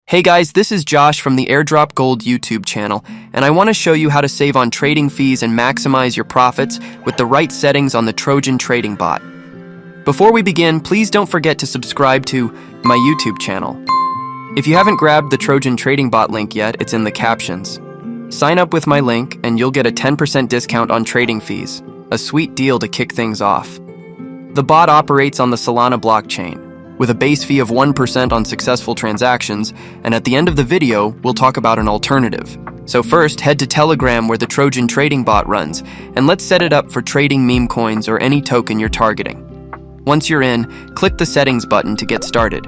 Hey guys, this is Josh from the Airdrop Gold YouTube channel, and I want to show you how to save on trading fees and maximize your profits with the right settings on the Trojan trading bot. Before we begin, please don't forget to subscribe to my YouTube channel. If you haven't grabbed the Trojan trading bot link yet, it's in the captions. Sign up with my link and you'll get a 10% discount on trading fees, a sweet deal to kick things off. The bot operates on the Solana blockchain, with a base fee of 1% on successful transactions, and at the end of the video, we'll talk about an alternative. So first, head to Telegram where the Trojan trading bot runs, and let's set it up for trading meme coins or any token you're targeting. Once you're in, click the settings button to get started.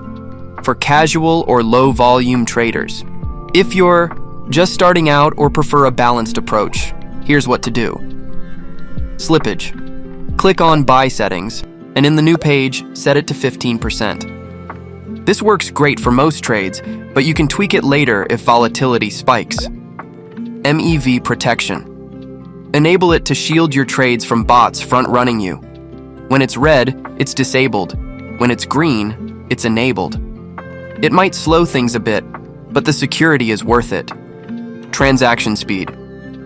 For casual or low volume traders, if you're just starting out or prefer a balanced approach, here's what to do. Slippage. Click on Buy Settings, and in the new page, set it to 15%. This works great for most trades, but you can tweak it later if volatility spikes. MEV Protection. Enable it to shield your trades from bots front-running you. When it's red, it's disabled. When it's green, it's enabled. It might slow things a bit, but the security is worth it. Transaction speed.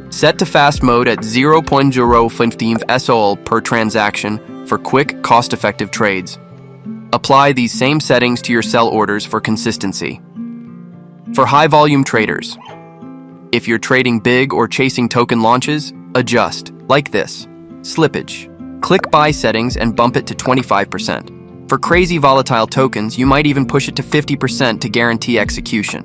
Set to fast mode at 0.015 SOL per transaction for quick, cost-effective trades. Apply these same settings to your sell orders for consistency. For high-volume traders, if you're trading big or chasing token launches, adjust, like this. Slippage. Click Buy Settings and bump it to 25%. For crazy volatile tokens, you might even push it to 50% to guarantee execution.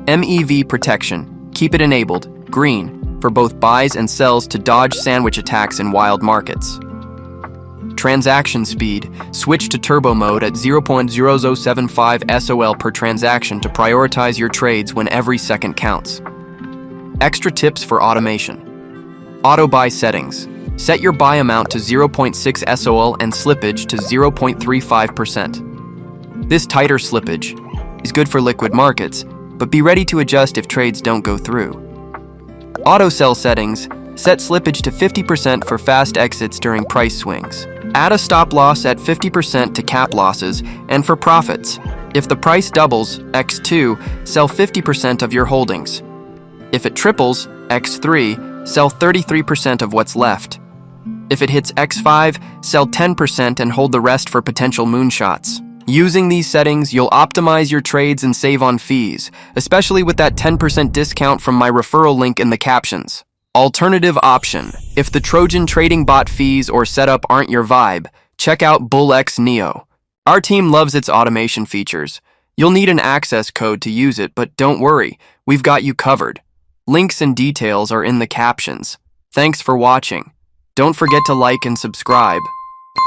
MEV Protection. Keep it enabled, green, for both buys and sells to dodge sandwich attacks in wild markets. Transaction speed. Switch to turbo mode at 0.0075 SOL per transaction to prioritize your trades when every second counts. Extra tips for automation. Auto buy settings. Set your buy amount to 0.6 SOL and slippage to 0.35%. This tighter slippage is good for liquid markets, but be ready to adjust if trades don't go through. Auto sell settings. Set slippage to 50% for fast exits during price swings. Add a stop loss at 50% to cap losses, and for profits, if the price doubles, x2, sell 50% of your holdings. If it triples, x3, sell 33% of what's left. If it hits x5, sell 10% and hold the rest for potential moonshots. Using these settings, you'll optimize your trades and save on fees, especially with that 10% discount from my referral link in the captions. Alternative option. If the Trojan trading bot fees or setup aren't your vibe, check out BullX Neo. Our team loves its automation features. You'll need an access code to use it, but don't worry, we've got you covered. Links and details are in the captions. Thanks for watching. Don't forget to like and subscribe.